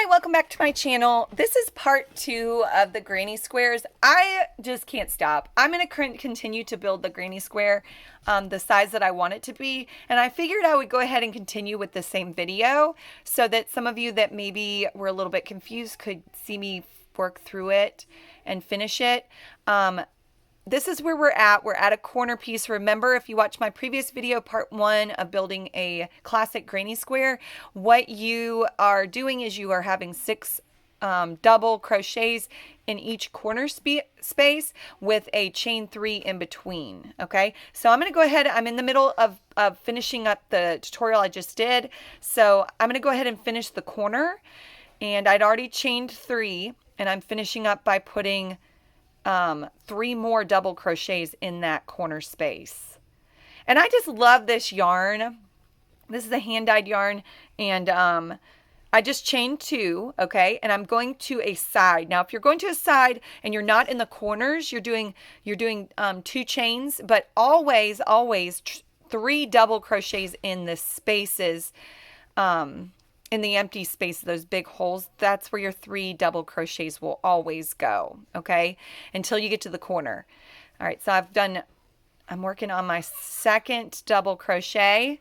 Hi, welcome back to my channel. This is part 2 of the granny squares. I just can't stop. I'm going to continue to build the granny square the size that I want it to be, and I figured I would go ahead and continue with the same video so that some of you that maybe were a little bit confused could see me work through it and finish it. This is where we're at. We're at a corner piece. Remember, if you watch my previous video, part 1 of building a classic granny square, what you are doing is you are having 6 double crochets in each corner space with a chain 3 in between. Okay, so I'm going to go ahead. I'm in the middle of finishing up the tutorial I just did. So I'm going to go ahead and finish the corner. And I'd already chained 3, and I'm finishing up by putting 3 more double crochets in that corner space. And I just love this yarn. This is a hand-dyed yarn, and I just chained 2, okay, and I'm going to a side. Now if you're going to a side and you're not in the corners, you're doing 2 chains, but always 3 double crochets in the spaces, in the empty space, those big holes. That's where your 3 double crochets will always go, okay, until you get to the corner. All right, so I'm working on my 2nd double crochet.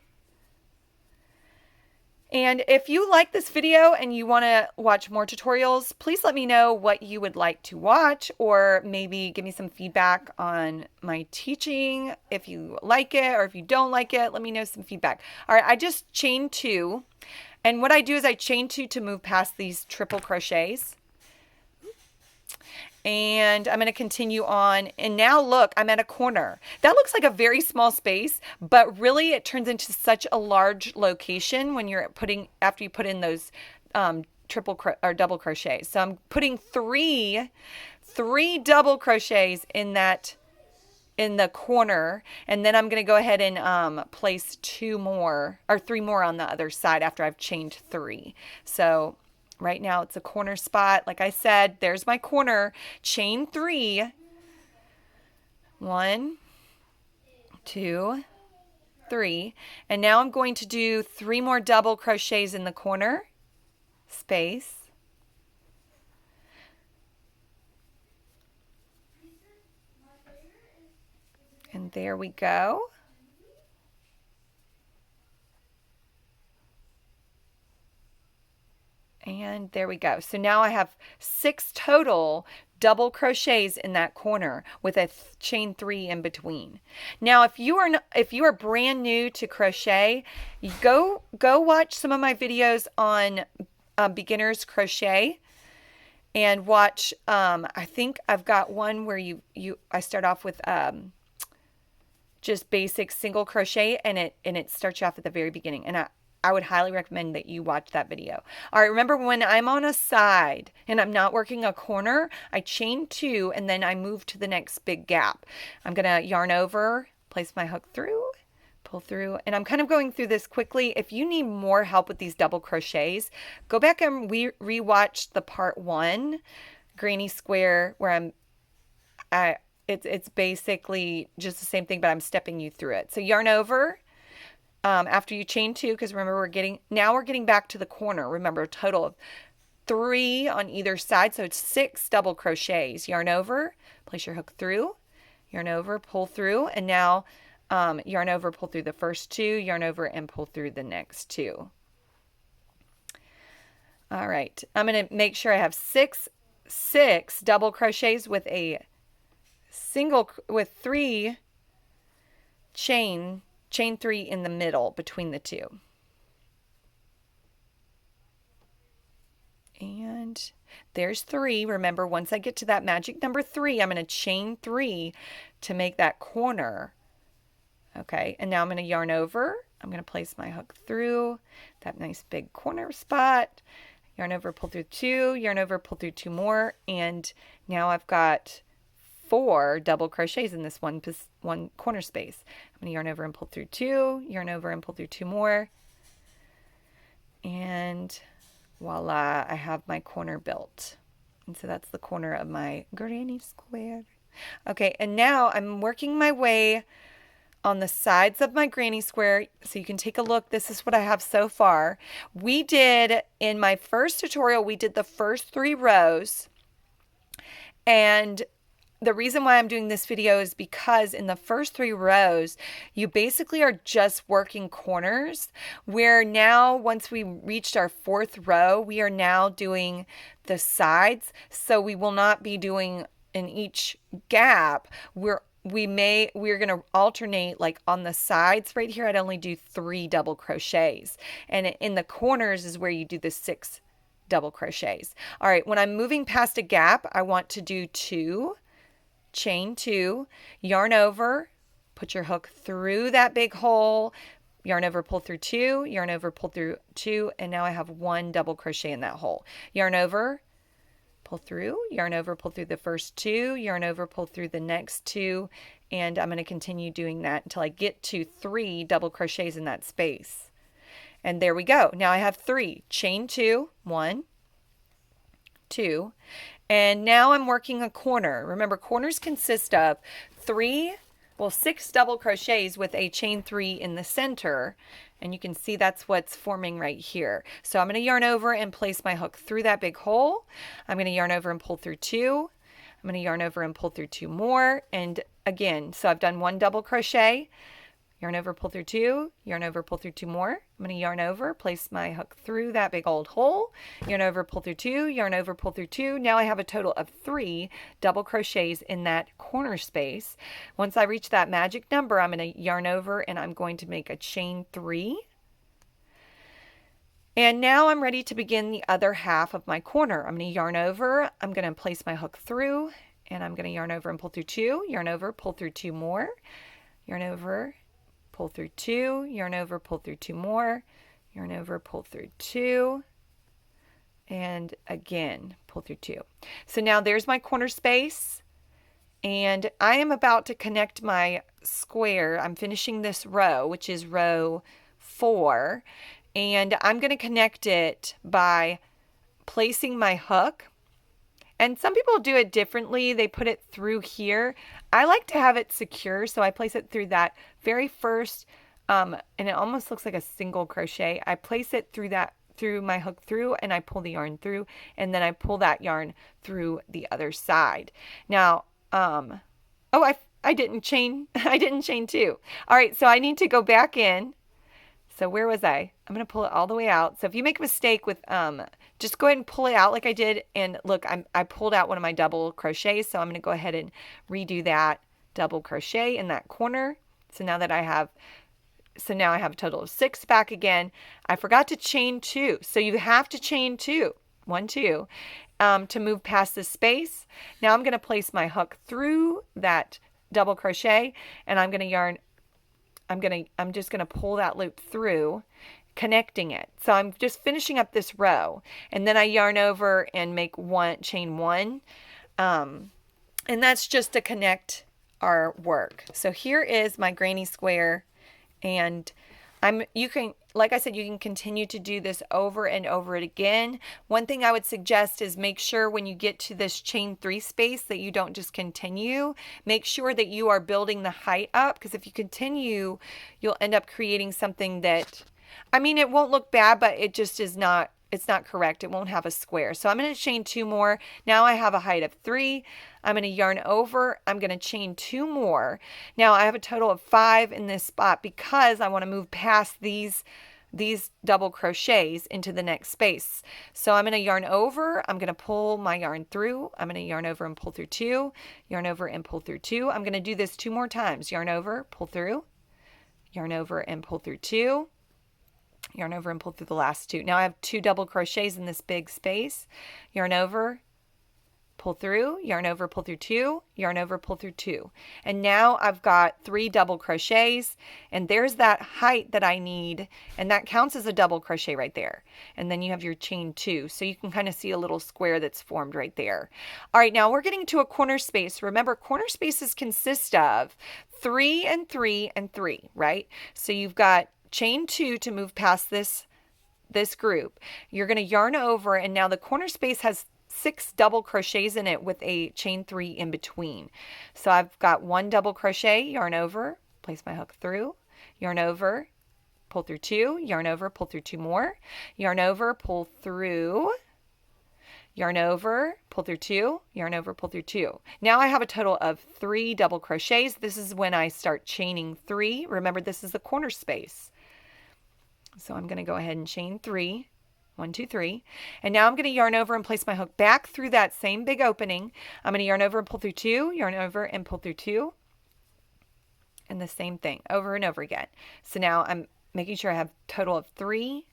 And if you like this video and you want to watch more tutorials, please let me know what you would like to watch, or maybe give me some feedback on my teaching. If you like it or if you don't like it, let me know some feedback. All right, I just chained 2. And what I do is I chain 2 to move past these triple crochets. And I'm going to continue on. And now look, I'm at a corner. That looks like a very small space, but really it turns into such a large location when you're after you put in those double crochets. So I'm putting 3 double crochets in the corner, and then I'm going to go ahead and place 3 more on the other side after I've chained 3. So right now it's a corner spot. Like I said, there's my corner. Chain 3. 1, 2, 3. And now I'm going to do 3 more double crochets in the corner space. And there we go. And there we go. So now I have 6 total double crochets in that corner with a chain 3 in between. Now, if you are brand new to crochet, go watch some of my videos on beginners crochet. And watch. I think I've got one where I start off with just basic single crochet, and it starts you off at the very beginning, and I would highly recommend that you watch that video. All right, remember, when I'm on a side and I'm not working a corner, I chain 2 and then I move to the next big gap. I'm gonna yarn over, place my hook through, pull through, and I'm kind of going through this quickly. If you need more help with these double crochets, go back and rewatch the part 1 granny square where it's basically just the same thing, but I'm stepping you through it. So yarn over after you chain 2, because remember we're getting back to the corner. Remember, a total of 3 on either side, so it's 6 double crochets. Yarn over, place your hook through, yarn over, pull through, and now yarn over, pull through the first 2, yarn over, and pull through the next 2. All right, I'm going to make sure I have 6 double crochets with a single, with 3 chain 3 in the middle between the 2. And there's 3. Remember, once I get to that magic number 3, I'm going to chain 3 to make that corner. Okay, and now I'm going to yarn over. I'm going to place my hook through that nice big corner spot. Yarn over, pull through 2, yarn over, pull through 2 more, and now I've got 4 double crochets in this one corner space. I'm going to yarn over and pull through 2, yarn over and pull through 2 more, and voila, I have my corner built. And so that's the corner of my granny square. Okay, and now I'm working my way on the sides of my granny square, so you can take a look. This is what I have so far. We did, in my first tutorial, we did the first 3 rows, and the reason why I'm doing this video is because in the first 3 rows, you basically are just working corners, where now once we reached our 4th row, we are now doing the sides. So we will not be doing in each gap. We're going to alternate, like on the sides right here, I'd only do 3 double crochets. And in the corners is where you do the 6 double crochets. All right, when I'm moving past a gap, I want to do 2, chain 2, yarn over, put your hook through that big hole, yarn over, pull through 2, yarn over, pull through 2, and now I have 1 double crochet in that hole. Yarn over, pull through, yarn over, pull through the first 2, yarn over, pull through the next 2, and I'm going to continue doing that until I get to 3 double crochets in that space. And there we go. Now I have 3, chain 2, 1, 2, and now I'm working a corner. Remember, corners consist of 6 double crochets with a chain 3 in the center, and you can see that's what's forming right here. So I'm going to yarn over and place my hook through that big hole. I'm going to yarn over and pull through 2. I'm going to yarn over and pull through 2 more, and again, so I've done 1 double crochet, yarn over, pull through 2, yarn over, pull through 2 more. I'm going to yarn over, place my hook through that big old hole, yarn over, pull through 2, yarn over, pull through 2. Now I have a total of 3 double crochets in that corner space. Once I reach that magic number, I'm going to yarn over and I'm going to make a chain 3. And now I'm ready to begin the other half of my corner. I'm going to yarn over, I'm going to place my hook through, and I'm going to yarn over and pull through 2, yarn over, pull through 2 more, yarn over, pull through 2, yarn over, pull through 2 more, yarn over, pull through 2, and again, pull through 2. So now there's my corner space, and I am about to connect my square. I'm finishing this row, which is row 4, and I'm going to connect it by placing my hook. And some people do it differently. They put it through here. I like to have it secure, so I place it through that very first, and it almost looks like a single crochet. I place it through my hook through, and I pull the yarn through, and then I pull that yarn through the other side. Now, I didn't chain 2. All right, so I need to go back in. So where was I? I'm going to pull it all the way out. So if you make a mistake with, just go ahead and pull it out like I did. And look, I pulled out one of my double crochets. So I'm going to go ahead and redo that double crochet in that corner. So now I have a total of 6 back again. I forgot to chain 2. So you have to chain 2, 1, 2, to move past this space. Now I'm going to place my hook through that double crochet, and I'm going to yarn. I'm just going to pull that loop through, connecting it. So I'm just finishing up this row, and then I yarn over and make chain 1. And that's just to connect our work. So here is my granny square, and like I said, you can continue to do this over and over again. One thing I would suggest is make sure when you get to this chain 3 space that you don't just continue. Make sure that you are building the height up, because if you continue, you'll end up creating something that, it won't look bad, but it just is not, it's not correct. It won't have a square. So I'm going to chain 2 more. Now I have a height of 3. I'm going to yarn over. I'm going to chain 2 more. Now I have a total of 5 in this spot because I want to move past these double crochets into the next space. So I'm going to yarn over. I'm going to pull my yarn through. I'm going to yarn over and pull through 2. Yarn over and pull through 2. I'm going to do this 2 more times. Yarn over, pull through. Yarn over and pull through 2. Yarn over and pull through the last 2. Now I have 2 double crochets in this big space. Yarn over, pull through, yarn over, pull through 2, yarn over, pull through 2. And now I've got 3 double crochets, and there's that height that I need, and that counts as a double crochet right there. And then you have your chain 2, so you can kind of see a little square that's formed right there. All right, now we're getting to a corner space. Remember, corner spaces consist of 3 and 3 and 3, right? So you've got chain 2 to move past this group. You're going to yarn over, and now the corner space has 6 double crochets in it with a chain 3 in between. So I've got 1 double crochet, yarn over, place my hook through, yarn over, pull through 2, yarn over, pull through 2 more, yarn over, pull through, yarn over, pull through 2, yarn over, pull through 2. Now I have a total of 3 double crochets. This is when I start chaining 3. Remember, this is the corner space. So I'm going to go ahead and chain 3. 1, 2, 3. And now I'm going to yarn over and place my hook back through that same big opening. I'm going to yarn over and pull through 2, yarn over and pull through 2. And the same thing over and over again. So now I'm making sure I have a total of 3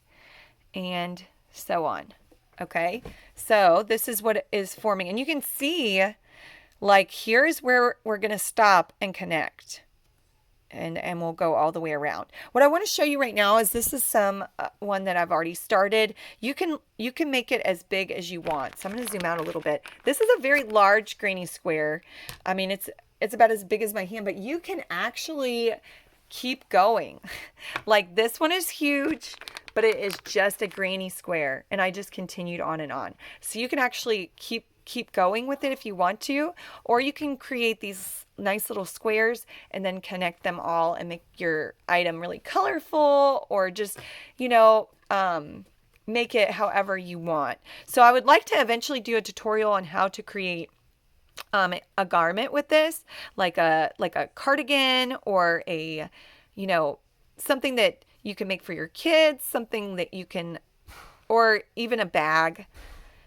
and so on. Okay, so this is what is forming. And you can see, like, here's where we're going to stop and connect. And we'll go all the way around. What I want to show you right now is this is some one that I've already started. You can make it as big as you want. So I'm going to zoom out a little bit. This is a very large granny square. I mean, it's about as big as my hand, but you can actually keep going. Like, this one is huge, but it is just a granny square, and I just continued on and on. So you can actually keep going with it if you want to, or you can create these nice little squares and then connect them all and make your item really colorful, or just, you know, make it however you want. So I would like to eventually do a tutorial on how to create a garment with this, like a cardigan, or a, you know, something that you can make for your kids, something that you can, or even a bag,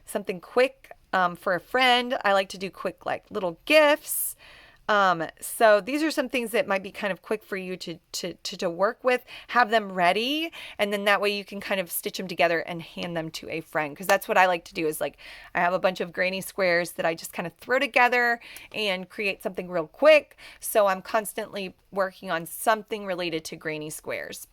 something quick for a friend. I like to do quick, like, little gifts. So these are some things that might be kind of quick for you to work with. Have them ready, and then that way you can kind of stitch them together and hand them to a friend, because that's what I like to do. Is, like, I have a bunch of granny squares that I just kind of throw together and create something real quick. So I'm constantly working on something related to granny squares.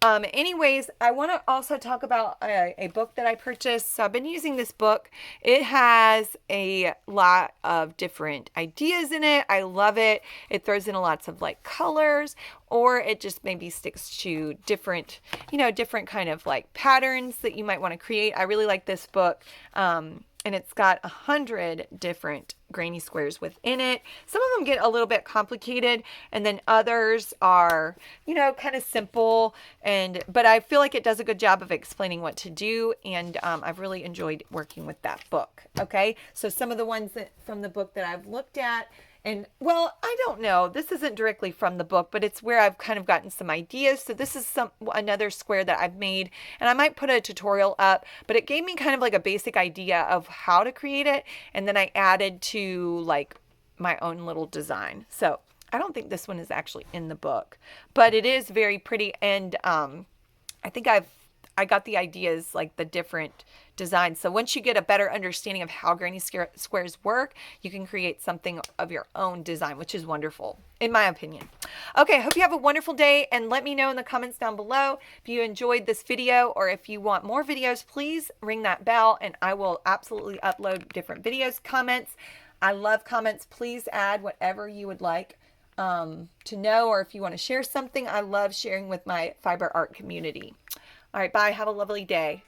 Anyways, I want to also talk about a book that I purchased. So I've been using this book. It has a lot of different ideas in it. I love it. It throws in lots of, like, colors, or it just maybe sticks to different, you know, different kind of, like, patterns that you might want to create. I really like this book. And it's got 100 different granny squares within it. Some of them get a little bit complicated, and then others are, you know, kind of simple. But I feel like it does a good job of explaining what to do, and I've really enjoyed working with that book. Okay, so some of the ones from the book that I've looked at. And, well, I don't know. This isn't directly from the book, but it's where I've kind of gotten some ideas. So this is another square that I've made, and I might put a tutorial up, but it gave me kind of like a basic idea of how to create it. And then I added to, like, my own little design. So I don't think this one is actually in the book, but it is very pretty. And I think I got the ideas, like the different designs. So once you get a better understanding of how granny squares work, you can create something of your own design, which is wonderful, in my opinion. Okay, I hope you have a wonderful day, and let me know in the comments down below if you enjoyed this video, or if you want more videos. Please ring that bell, and I will absolutely upload different videos. Comments, I love comments. Please add whatever you would like to know, or if you want to share something. I love sharing with my fiber art community. All right, bye. Have a lovely day.